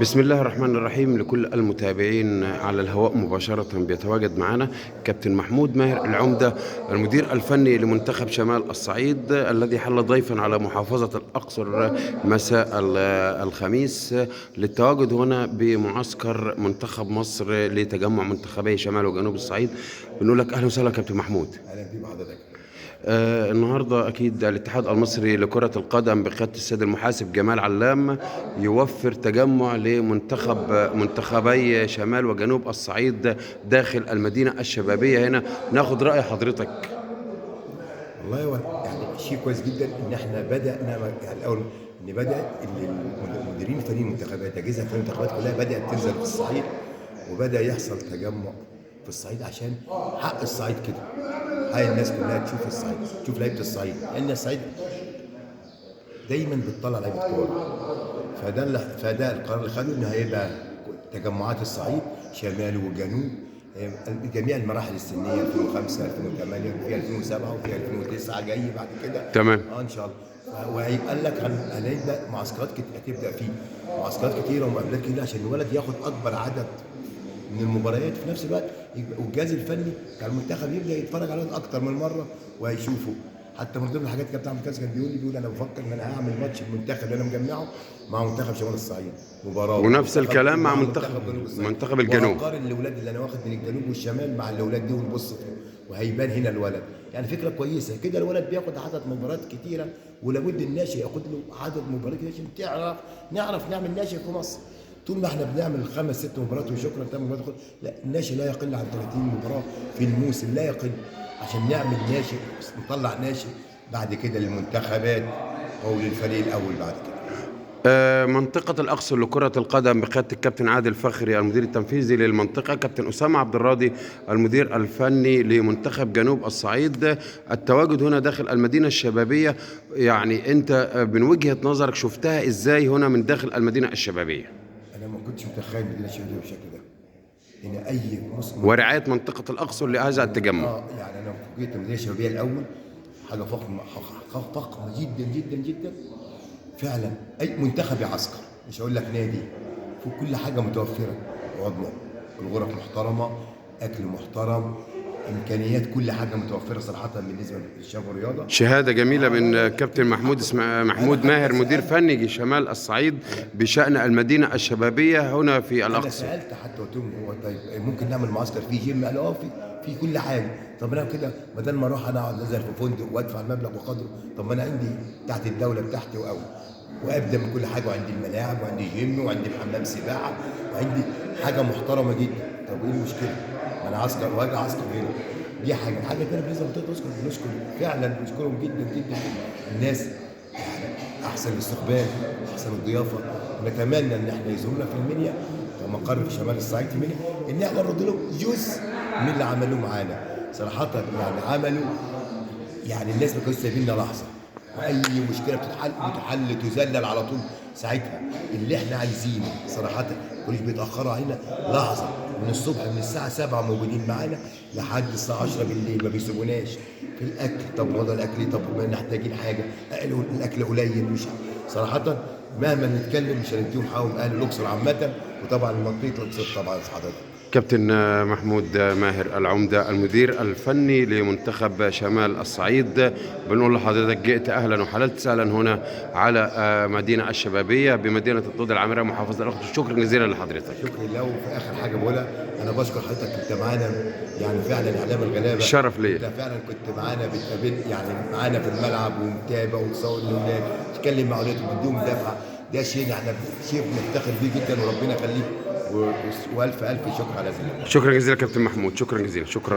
بسم الله الرحمن الرحيم. لكل المتابعين على الهواء مباشرة بيتواجد معنا كابتن محمود ماهر العمدة، المدير الفني لمنتخب شمال الصعيد، الذي حل ضيفا على محافظة الأقصر مساء الخميس للتواجد هنا بمعسكر منتخب مصر لتجمع منتخبي شمال وجنوب الصعيد. بنقول لك أهلا وسهلا كابتن محمود. اهلا بيك بحضرتك. النهارده اكيد الاتحاد المصري لكرة القدم بقيادة السيد المحاسب جمال علام يوفر تجمع منتخبي شمال وجنوب الصعيد داخل المدينة الشبابية هنا. ناخد رأي حضرتك. والله هو يعني شيء كويس جدا ان احنا بدانا يعني الاول ان بدا المديرين فريق المنتخبات اجهزه فريق المنتخبات كلها بدات تنزل في الصعيد، وبدا يحصل تجمع في الصعيد عشان حق الصعيد كده. هاي الناس كلها تشوف الصعيد، تشوف لعيبه الصعيد، لان الصعيد دايما بتطلع لعيبه كوره. فده القرار اللي خده ان هيبقى تجمعات الصعيد شمال وجنوب، جميع المراحل السنيه 2005 2008 وفي 2007 وفي 2009 جاي بعد كده. تمام. ان شاء الله. وهيقال لك هنبدا معسكرات هتبدا فيه معسكرات كتيره ومقابلات كتيره عشان الولد ياخد اكبر عدد من المباريات في نفس الوقت، والجهاز الفني بتاع المنتخب يبدا يتفرج عليه اكتر من مره وهيشوفه. حتى من ضمن الحاجات كابتن عبد الكاس كان بيقول انا بفكر ان انا هعمل ماتش المنتخب اللي انا مجمعه مع منتخب شمال الصعيد مباراه، ونفس الكلام مع منتخب الجنوب. وهقارن الاولاد اللي انا واخد من الجنوب والشمال مع الاولاد دي ونبص وهيبان هنا الولد. يعني فكره كويسه كده، الولد بياخد عدد مباريات كتيره، ولابد الناشئ ياخد له عدد مباريات كتير عشان نعرف نعمل ناشئ في مصر. طول ما احنا بنعمل 5 6 مباريات وشكرا 8 مباريات، لا الناشئ لا يقل عن 30 مباراه في الموسم، لا يقل، عشان نعمل ناشئ نطلع ناشئ بعد كده للمنتخبات او للفريق الاول بعد كده. منطقة الأقصر لكرة القدم بقيادة الكابتن عادل فخري المدير التنفيذي للمنطقة، كابتن أسامة عبد الراضي المدير الفني لمنتخب جنوب الصعيد. التواجد هنا داخل المدينة الشبابية، يعني أنت من وجهة نظرك شفتها إزاي هنا من داخل المدينة الشبابية؟ انا ما كنتش متخيل المدينه الشبابيه بالشكل ده، ان اي ورعاية منطقة الأقصر لهذا التجمع. يعني انا فوجئت المدينه الشبابيه الاول حاجه فخمه جدا جدا جدا فعلا. اي منتخب يعسكر، مش هقول لك نادي، في كل حاجه متوفره، عضمه، الغرف محترمه، اكل محترم، امكانيات، كل حاجه متوفره صراحه بالنسبه للشباب والرياضه. شهاده جميله من كابتن محمود ماهر مدير فني شمال الصعيد بشان المدينه الشبابيه هنا في الاقصر. انا سالت حتى قلت لهم هو طيب ممكن نعمل معسكر فيه جيم؟ قالوا في كل حاجه. طب انا كده بدل ما اروح انا اقعد انزل في فندق وادفع المبلغ وقدره، طب ما انا عندي تحت الدوله بتاعتي وابدا من كل حاجه، وعندي الملاعب وعندي جيم وعندي حمام سباحه وعندي حاجه محترمه جدا. طب ايه المشكله؟ ما انا عسكر واجي عسكر هنا. دي حاجه ثانيه بالنسبه لمنطقه نشكر فعلا بنشكرهم جدا جدا جدا. الناس يعني احسن الاستقبال، احسن الضيافه. ونتمنى ان احنا يزورونا في المنيا كمقر في شمال الصعيد في المنيا، ان احنا نرد لهم جزء من اللي عملوه معانا صراحه. يعني عملوا، يعني الناس ما كانوش سايبيننا لحظه، واي مشكله بتحل تذلل على طول ساعتها. اللي احنا عايزينه صراحه مش بيتاخروا علينا لحظه، من الصبح من الساعه 7 موجودين معانا لحد الساعه 10 بالليل، ما بيسيبوناش في الاكل. طب وضع الاكل، طب ما محتاجين حاجه، الاكل قليل، مش صراحه مهما نتكلم مش هنديهم حقهم اهل الاقصر عامه، وطبعا منطقه الاقصر طبعا حضرتك. كابتن محمود ماهر العمدة المدير الفني لمنتخب شمال الصعيد، بنقول لحضرتك جئت أهلا وحللت سهلا هنا على مدينة الشبابية بمدينة الطود العامرة محافظة الأقصر. شكرا جزيلا لحضرتك. شكرا. لو في آخر حاجة بقولها، أنا بشكر حضرتك، كنت معانا يعني فعلا إعلام الغلابة، الشرف ليا. أنت فعلا كنت معانا بتقابل يعني معانا في الملعب ومتابع وتصور الأولاد، تتكلم مع أولادك وتديهم دفعة. ده شيء احنا شيء بنفتخر بيه جدا، وربنا يخليك، والف الف شكر على ذلك. شكرا جزيلا كابتن محمود، شكرا جزيلا، شكرا.